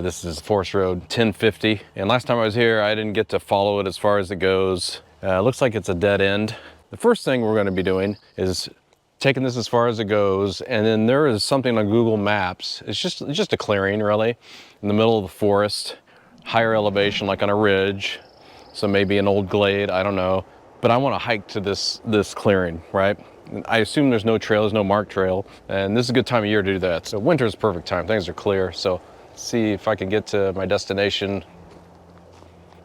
This is Forest Road 1050. And last time I was here, I didn't get to follow it as far as it goes. Looks like it's a dead end. The first thing we're gonna be doing is taking this as far as it goes, and then there is something on Google Maps. It's just a clearing, really, in the middle of the forest, higher elevation, like on a ridge. So maybe an old glade, I don't know. But I want to hike to this clearing, right? I assume there's no trail, there's no marked trail, and this is a good time of year to do that. So winter is perfect time, things are clear. So see if I can get to my destination.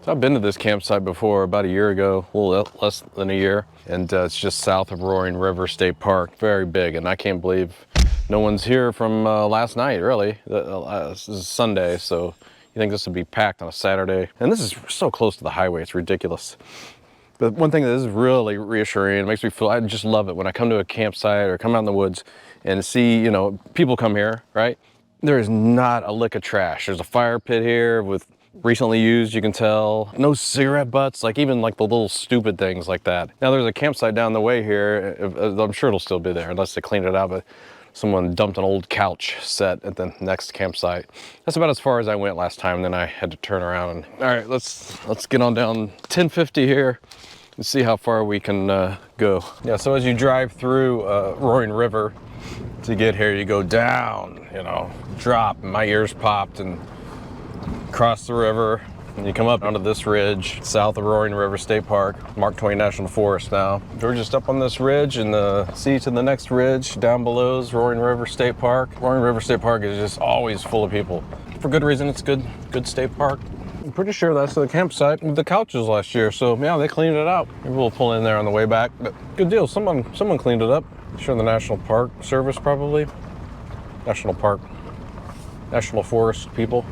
So I've been to this campsite before about a year ago, a little less than a year, and it's just south of Roaring River State Park, very big, and I can't believe no one's here from last night, really. This is Sunday, so you think this would be packed on a Saturday. And this is so close to the highway, it's ridiculous. But one thing that is really reassuring, it makes me feel, I just love it when I come to a campsite or come out in the woods and see, you know, people come here, right? There is not a lick of trash. There's a fire pit here with recently used, you can tell. No cigarette butts, like even like the little stupid things like that. Now there's a campsite down the way here. I'm sure it'll still be there unless they cleaned it out, but someone dumped an old couch set at the next campsite. That's about as far as I went last time, then I had to turn around. And, all right, let's get on down 1050 here and see how far we can go. Yeah, so as you drive through Roaring River to get here, you go down, you know, drop, and my ears popped, and cross the river, and you come up onto this ridge south of Roaring River State Park, Mark Twain National Forest now. We're just up on this ridge, and see to the next ridge down below is Roaring River State Park. Roaring River State Park is just always full of people. For good reason, it's good state park. I'm pretty sure that's the campsite with the couches last year, so yeah, they cleaned it out. Maybe we'll pull in there on the way back, but good deal, someone cleaned it up. Sure, the National Park Service probably. National Forest people.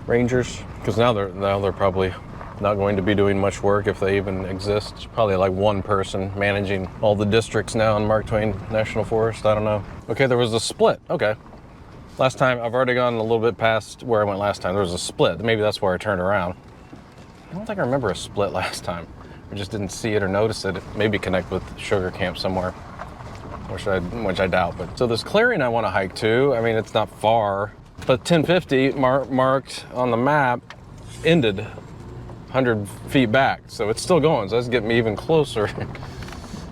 Rangers, because now they're probably not going to be doing much work if they even exist. It's probably like one person managing all the districts now in Mark Twain National Forest. I don't know. Okay, there was a split. Okay. Last time, I've already gone a little bit past where I went last time. There was a split. Maybe that's where I turned around. I don't think I remember a split last time. I just didn't see it or notice it. Maybe connect with Sugar Camp somewhere, which I doubt. But so this clearing I want to hike to, I mean, it's not far. But 1050 marked on the map ended 100 feet back, so it's still going. So that's getting me even closer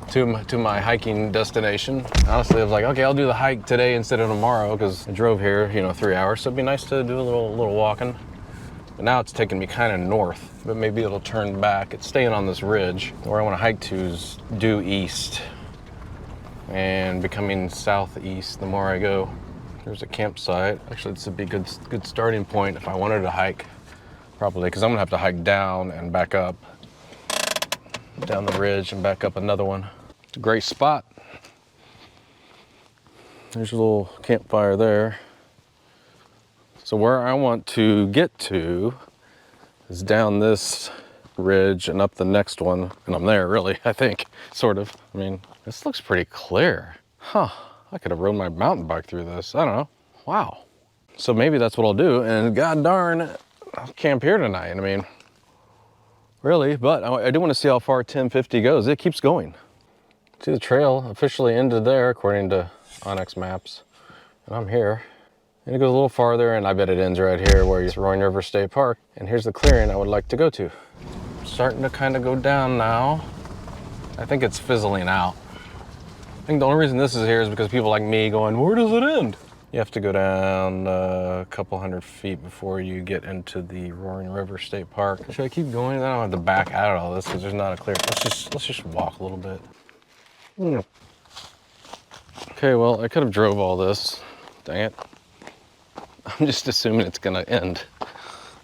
to my hiking destination. Honestly, I was like, okay, I'll do the hike today instead of tomorrow because I drove here, you know, 3 hours. So it'd be nice to do a little walking. But now it's taking me kind of north, but maybe it'll turn back. It's staying on this ridge. Where I want to hike to is due east and becoming southeast the more I go. There's a campsite. Actually, this would be a good starting point if I wanted to hike, probably, because I'm gonna have to hike down and back up, down the ridge and back up another one. It's a great spot. There's a little campfire there. So where I want to get to is down this ridge and up the next one, and I'm there, really, I think, sort of. I mean, this looks pretty clear. Huh. I could have rode my mountain bike through this. I don't know. Wow. So maybe that's what I'll do. And god darn, I'll camp here tonight. I mean, really, but I do want to see how far 1050 goes. It keeps going. See, the trail officially ended there, according to Onyx Maps. And I'm here. And it goes a little farther, and I bet it ends right here where it's Roaring River State Park. And here's the clearing I would like to go to. Starting to kind of go down now. I think it's fizzling out. I think the only reason this is here is because people like me going, where does it end? You have to go down a couple hundred feet before you get into the Roaring River State Park. Should I keep going? I don't have to back out of all this because there's not a clear. Let's just walk a little bit. Okay, well, I could have drove all this. Dang it. I'm just assuming it's gonna end.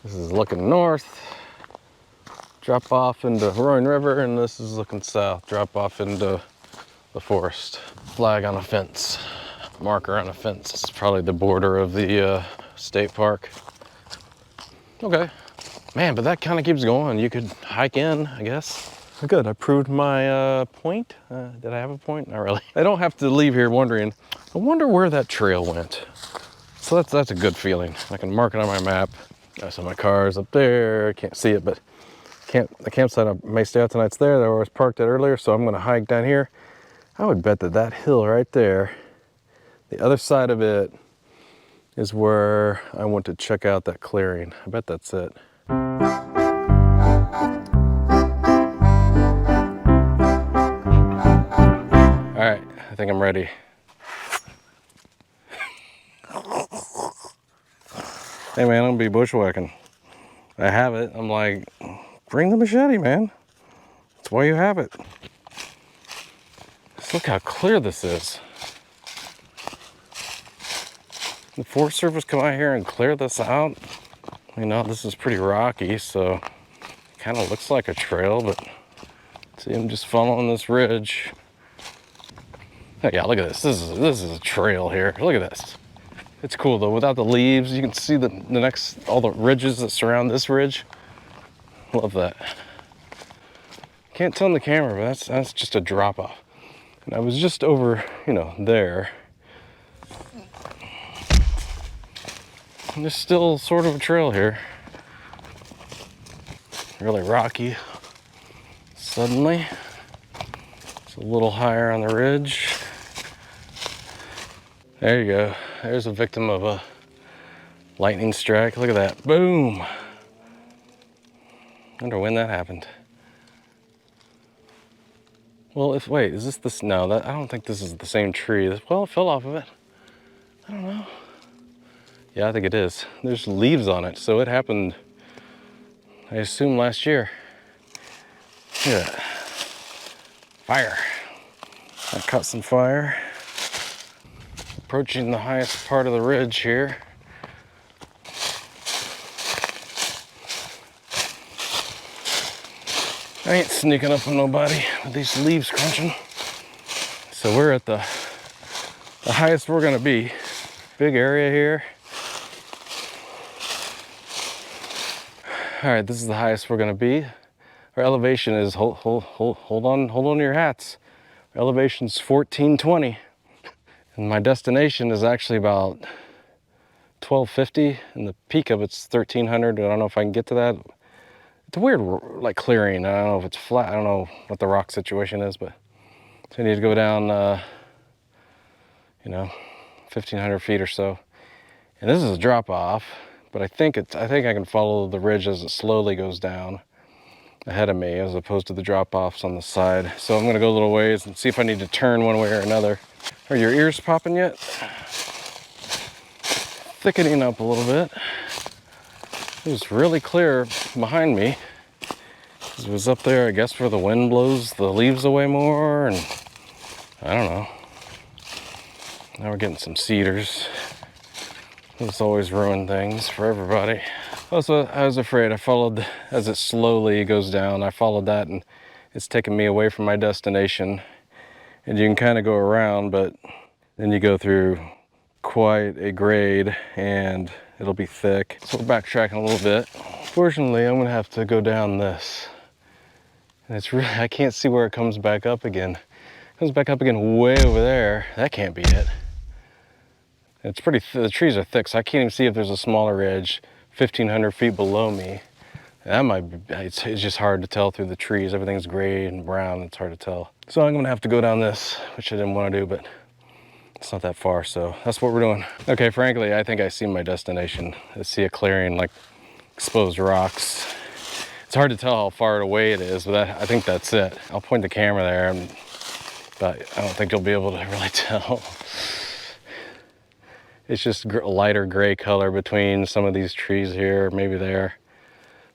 This is looking north, drop off into Roaring River, and this is looking south, drop off into the forest. Flag on a fence, marker on a fence. It's probably the border of the state park. Okay, man, but that kind of keeps going. You could hike in, I guess. Good, I proved my point. Did I have a point? Not really. I don't have to leave here wondering, I wonder where that trail went. So that's a good feeling. I can mark it on my map. So my car's up there, can't see it, but the campsite I may stay out tonight's there. I was parked at earlier, so I'm gonna hike down here. I would bet that hill right there, the other side of it is where I want to check out that clearing. I bet that's it. All right, I think I'm ready. Hey man, I'm gonna be bushwhacking. I have it. I'm like, bring the machete, man. That's why you have it. Just look how clear this is. The Forest Service come out here and clear this out. You know, this is pretty rocky, so it kind of looks like a trail, but see, I'm just following this ridge. Oh, yeah, look at this. This is a trail here. Look at this. It's cool though. Without the leaves, you can see all the ridges that surround this ridge. Love that. Can't tell in the camera, but that's just a drop off. And I was just over, you know, there. And there's still sort of a trail here. Really rocky. Suddenly, it's a little higher on the ridge. There you go. There's a victim of a lightning strike. Look at that. Boom. I wonder when that happened. Well, wait, is this, no, I don't think this is the same tree. Well, it fell off of it. I don't know. Yeah, I think it is. There's leaves on it, so it happened, I assume, last year. Look at that. Fire. I caught some fire. Approaching the highest part of the ridge here. I ain't sneaking up on nobody with these leaves crunching. So we're at the highest we're gonna be. Big area here. All right, this is the highest we're gonna be. Our elevation is, hold on to your hats. Our elevation's 1420. And my destination is actually about 1250, and the peak of it's 1300. I don't know if I can get to that. It's a weird, like, clearing. I don't know if it's flat. I don't know what the rock situation is, but so I need to go down, you know, 1500 feet or so. And this is a drop off, but I think I can follow the ridge as it slowly goes down ahead of me, as opposed to the drop offs on the side. So I'm gonna go a little ways and see if I need to turn one way or another. Are your ears popping yet? Thickening up a little bit. It was really clear behind me. It was up there, I guess, where the wind blows the leaves away more, and I don't know. Now we're getting some cedars. Those always ruin things for everybody. Also, I was afraid. I followed, as it slowly goes down, I followed that, and it's taking me away from my destination. And you can kind of go around, but then you go through quite a grade and it'll be thick. So we're backtracking a little bit. Fortunately, I'm gonna have to go down this. And it's really, I can't see where it comes back up again. It comes back up again way over there. That can't be it. It's pretty, the trees are thick, so I can't even see if there's a smaller ridge 1500 feet below me. That might be, it's just hard to tell through the trees. Everything's gray and brown, it's hard to tell. So I'm gonna have to go down this, which I didn't want to do, but it's not that far, so that's what we're doing. Okay, frankly, I think I see my destination. I see a clearing, like exposed rocks. It's hard to tell how far away it is, but I think that's it. I'll point the camera there, but I don't think you'll be able to really tell. It's just a lighter gray color between some of these trees here, maybe there.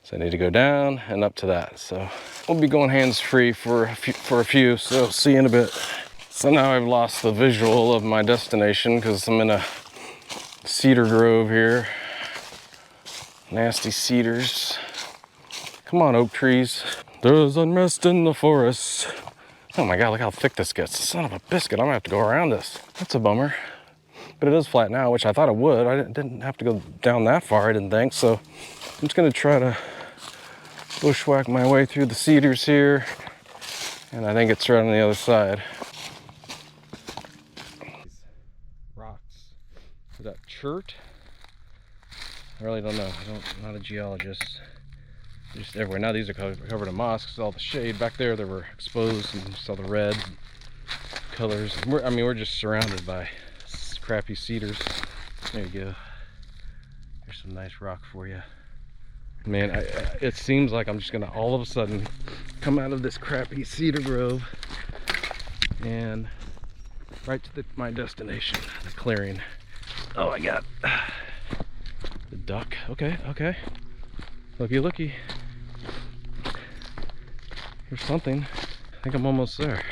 So I need to go down and up to that. So we'll be going hands-free for a few, so see you in a bit. So now I've lost the visual of my destination because I'm in a cedar grove here. Nasty cedars. Come on, oak trees. There's unrest in the forest. Oh my God, look how thick this gets. Son of a biscuit, I'm gonna have to go around this. That's a bummer. But it is flat now, which I thought it would. I didn't have to go down that far, I didn't think. So I'm just gonna try to bushwhack my way through the cedars here. And I think it's right on the other side. Rocks. Is that chert? I really don't know. I'm not a geologist. Just everywhere. Now these are covered in moss because all the shade. Back there they were exposed and you saw the red colors. We're just surrounded by crappy cedars. There you go. There's some nice rock for you. Man, it seems like I'm just gonna all of a sudden come out of this crappy cedar grove and right to my destination, the clearing. Oh, I got the duck. Okay, okay. Looky, looky. There's something. I think I'm almost there.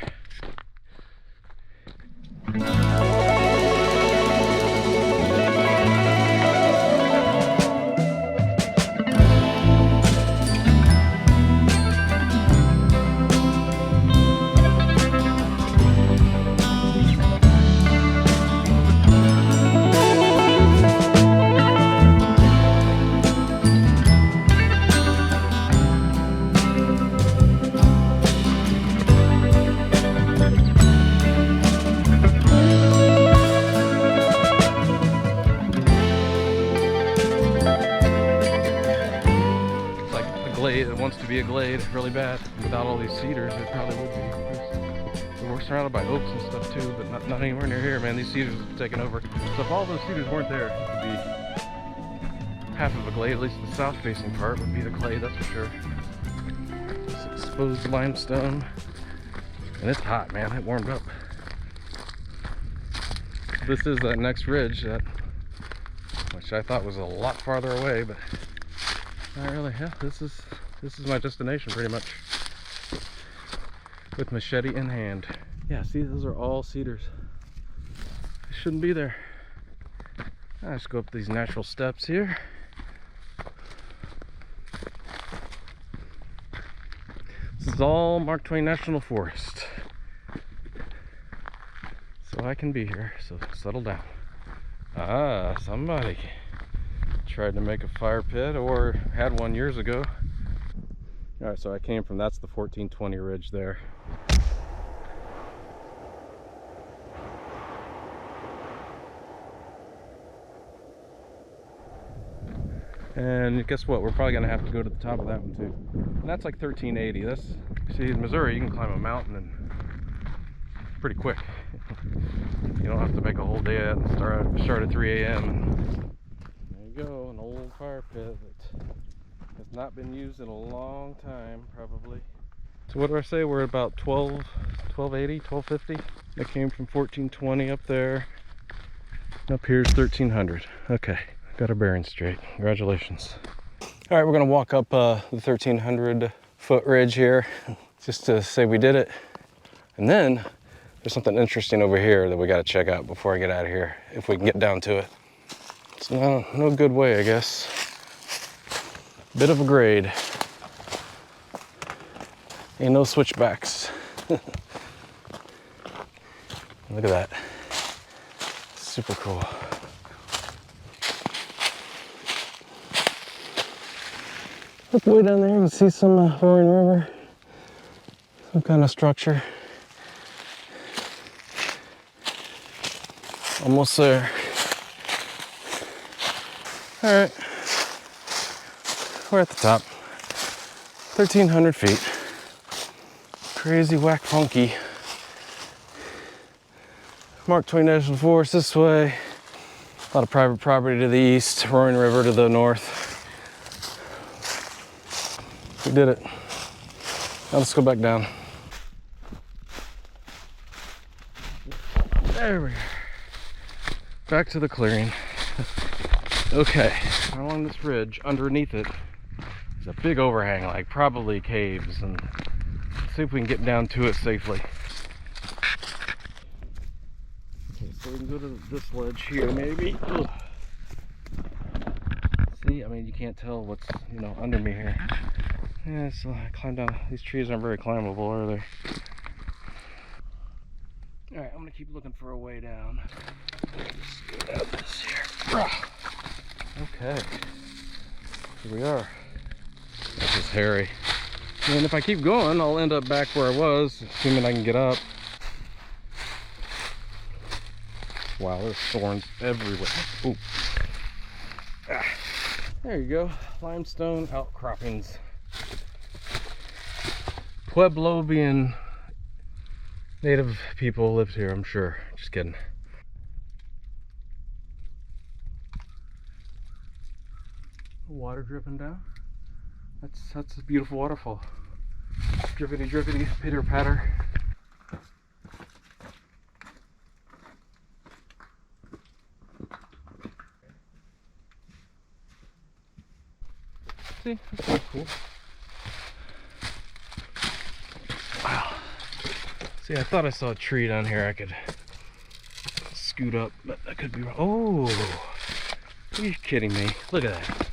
It wants to be a glade really bad. Without all these cedars, it probably would be. We're surrounded by oaks and stuff too, but not anywhere near here, man. These cedars have taken over. So if all those cedars weren't there, it would be half of a glade. At least the south-facing part would be the glade, that's for sure. This exposed limestone, and it's hot, man. It warmed up. This is that next ridge which I thought was a lot farther away, but not really. Yeah, this is my destination pretty much, with machete in hand. Yeah, see, those are all cedars. They shouldn't be there. I just go up these natural steps here. This is all Mark Twain National Forest, so I can be here. So settle down. Ah, somebody tried to make a fire pit, or had one years ago. All right, so I came from, that's the 1420 ridge there. And guess what? We're probably gonna have to go to the top of that one too. And that's like 1380. That's, see, in Missouri, you can climb a mountain and pretty quick. You don't have to make a whole day and start at 3 a.m. There you go, an old fire pit that has not been used in a long time, probably. So what do I say? We're at about 1280, 1250. That came from 1420 up there. Up here's 1300. Okay, got our bearings straight. Congratulations. All right, we're gonna walk up the 1300 foot ridge here, just to say we did it. And then there's something interesting over here that we gotta check out before I get out of here, if we can get down to it. It's no good way, I guess. Bit of a grade. Ain't no switchbacks. Look at that. Super cool. Look way down there, you can see some roaring river. Some kind of structure. Almost there. All right. We're at the top. 1,300 feet. Crazy, whack, funky. Mark Twain National Forest this way. A lot of private property to the east. Roaring River to the north. We did it. Now let's go back down. There we go. Back to the clearing. Okay, along this ridge, underneath it, is a big overhang, like probably caves, and let's see if we can get down to it safely. Okay, so we can go to this ledge here, maybe. Ugh. See, I mean, you can't tell what's, under me here. Yeah, so I climb down. These trees aren't very climbable, are they? All right, I'm gonna keep looking for a way down. Just get out this here. Okay, here we are. This is hairy. And if I keep going, I'll end up back where I was, assuming I can get up. Wow, there's thorns everywhere. Ooh. Ah, there you go, limestone outcroppings. Pueblovian native people lived here, I'm sure. Just kidding. Water dripping down. That's a beautiful waterfall. Drippity, drippity, pitter patter. See, that's kind of cool. Wow. See, I thought I saw a tree down here I could scoot up, but I could be wrong. Oh, are you kidding me? Look at that.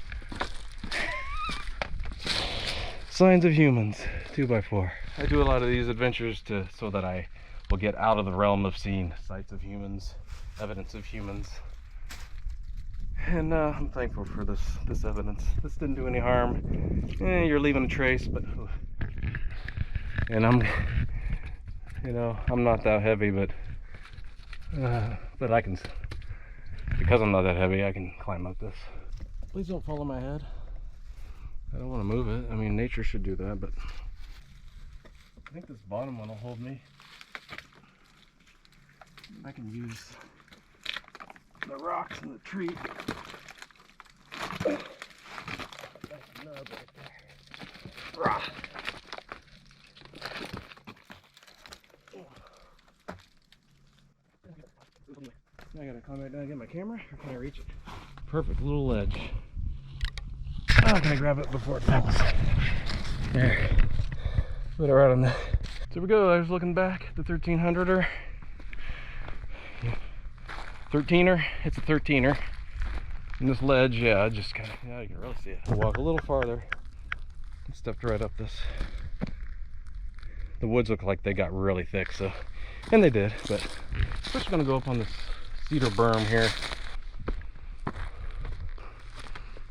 Signs of humans, 2x4. I do a lot of these adventures so that I will get out of the realm of seeing sights of humans, evidence of humans. And I'm thankful for this evidence. This didn't do any harm. You're leaving a trace, but and I'm not that heavy, but I can, because I'm not that heavy, I can climb up this. Please don't follow my head. I don't want to move it. I mean, nature should do that, but I think this bottom one will hold me. I can use the rocks and the tree. Nice nub right there. Rah. Now I gotta climb right down and get my camera, or can I reach it? Perfect little ledge. Oh, can I grab it before it falls? There. Put it right on that. So here we go. I was looking back at the 1300er. 13er. It's a 13er. And this ledge, yeah, just kind of, yeah, you can really see it. I'll walk a little farther. And stepped right up this. The woods look like they got really thick, so, and they did. But first, we're gonna go up on this cedar berm here.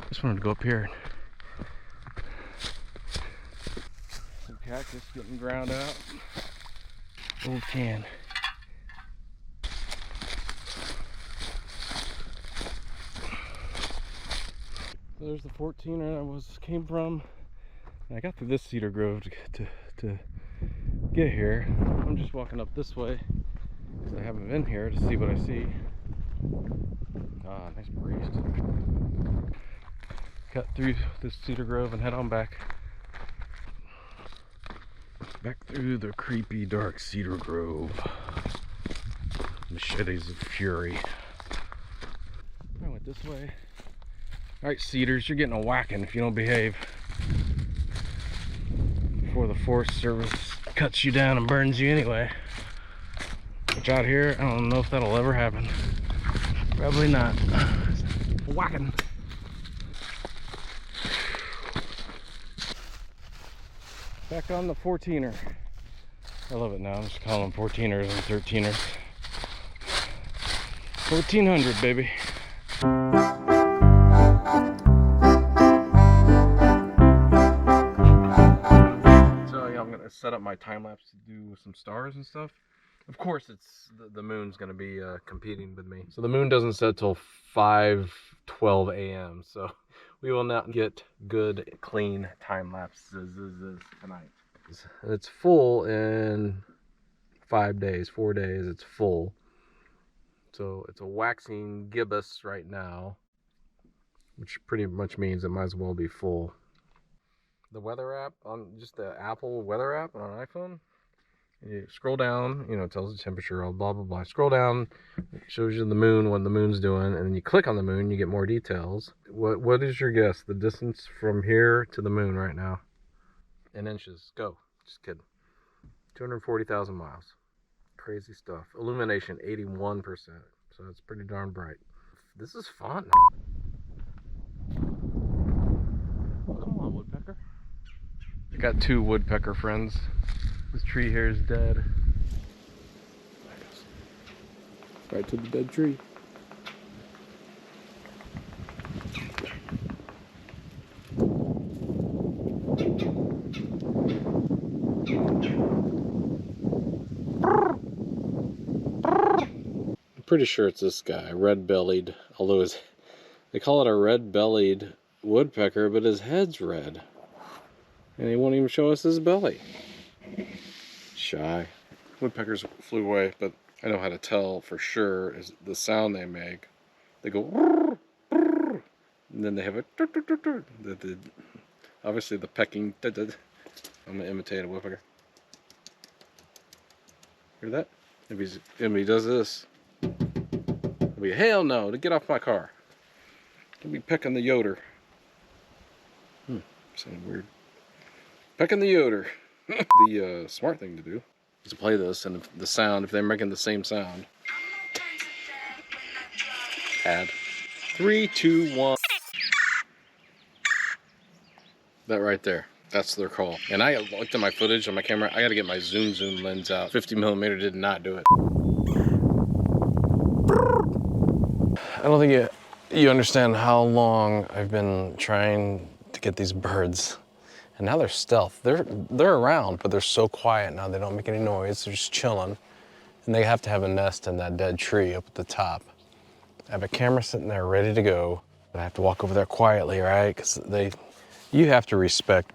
Just wanted to go up here. Some cactus getting ground out. Old can. So there's the 14er I came from. And I got through this cedar grove to get here. I'm just walking up this way because I haven't been here to see what I see. Ah, nice breeze. Cut through this cedar grove and head on back through the creepy dark cedar grove. Machetes of fury. I went this way. Alright, Cedars, you're getting a whacking if you don't behave before the Forest Service cuts you down and burns you anyway. Which out here, I don't know if that'll ever happen. Probably not. Whacking. Back on the 14er. I love it now. I'm just calling them 14ers and 13ers. 1400, baby. So yeah, I'm gonna set up my time lapse to do some stars and stuff. Of course, it's the moon's gonna be competing with me. So the moon doesn't set till 5:12 a.m. So we will not get good, clean time lapses tonight. It's full in 4 days. It's full. So it's a waxing gibbous right now, which pretty much means it might as well be full. The weather app on just the Apple weather app on an iPhone. You scroll down, you know, it tells the temperature, blah blah blah. Scroll down, it shows you the moon, what the moon's doing, and then you click on the moon, you get more details. What is your guess? The distance from here to the moon right now? In inches. Go. Just kidding. 240,000 miles. Crazy stuff. Illumination 81%. So it's pretty darn bright. This is fun. Oh, come on, woodpecker. I got 2 woodpecker friends. This tree here is dead. Right to the dead tree. I'm pretty sure it's this guy, red-bellied, although they call it a red-bellied woodpecker, but his head's red. And he won't even show us his belly. Shy. Woodpeckers flew away, but I know how to tell for sure is the sound they make. They go, And then they have a obviously the pecking. I'm gonna imitate a woodpecker. Hear that? If he does this, it'll be hell no to get off my car. Don't be pecking the yoder. Sounded weird. Pecking the yoder. The smart thing to do is to play this, and if the sound, if they're making the same sound, add 3, 2, 1. That right there. That's their call. And I looked at my footage on my camera. I got to get my zoom lens out. 50mm did not do it. I don't think you understand how long I've been trying to get these birds. And now they're stealth. They're around, but they're so quiet now. They don't make any noise. They're just chilling. And they have to have a nest in that dead tree up at the top. I have a camera sitting there ready to go. But I have to walk over there quietly, right? Because you have to respect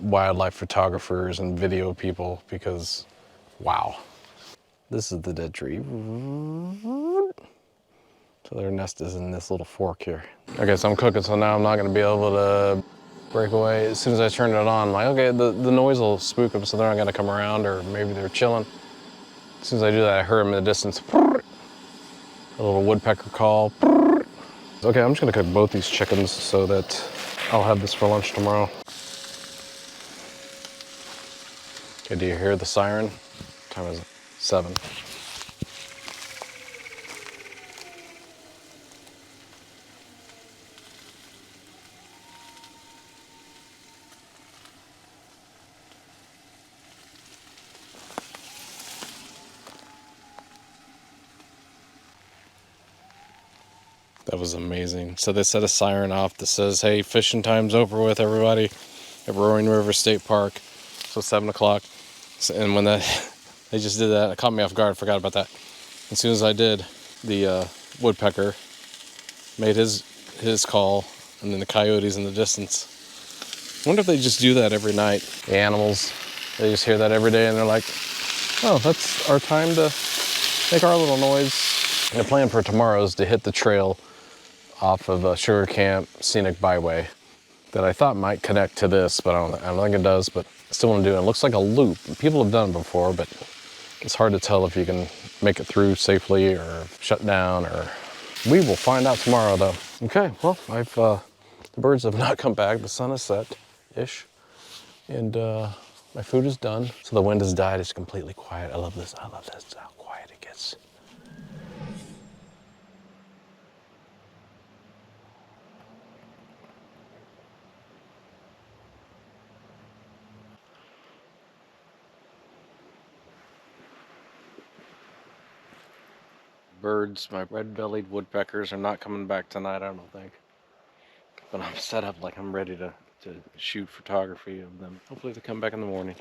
wildlife photographers and video people because, wow. This is the dead tree. So their nest is in this little fork here. Okay, so I'm cooking, so now I'm not gonna be able to break away. As soon as I turn it on, I'm like, okay, the noise will spook them, so they're not gonna come around, or maybe they're chilling. As soon as I do that, I heard them in the distance. A little woodpecker call. Okay, I'm just gonna cook both these chickens so that I'll have this for lunch tomorrow. Okay, do you hear the siren? What time is it? 7. That was amazing. So they set a siren off that says, hey, fishing time's over with, everybody, at Roaring River State Park. So 7 o'clock. So, and when they just did that, it caught me off guard, forgot about that. As soon as I did, the woodpecker made his call, and then the coyotes in the distance. I wonder if they just do that every night. The animals, they just hear that every day, and they're like, oh, that's our time to make our little noise. And the plan for tomorrow is to hit the trail off of Sugar Camp Scenic Byway that I thought might connect to this, but I don't think it does, but I still want to do it. It looks like a loop. People have done it before, but it's hard to tell if you can make it through safely or shut down, or we will find out tomorrow though. Okay, well, the birds have not come back. The sun is set-ish, and my food is done. So the wind has died. It's completely quiet. I love this. I love this, how quiet it gets. Birds, my red-bellied woodpeckers are not coming back tonight, I don't think. But I'm set up like I'm ready to shoot photography of them. Hopefully they come back in the morning.